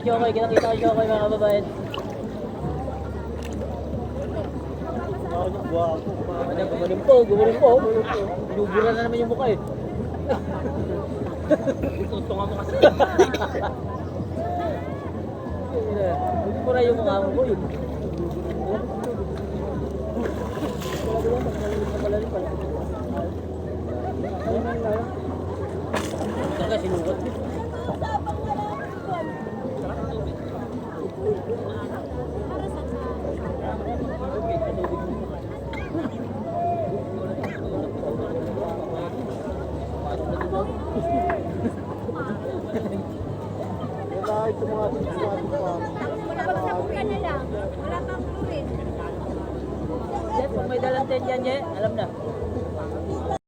Chokoy. Kita ko Chokoy mga kababayan. Gumaling po. Binuburan na naman yung mukha eh. Tutungan mo kasi. Hindi mo na yung mukha mo yun. Talaga sinugot. Pagsabog ka na lang. Wala pang fluid. Kung may dalang 10 yan, alam na.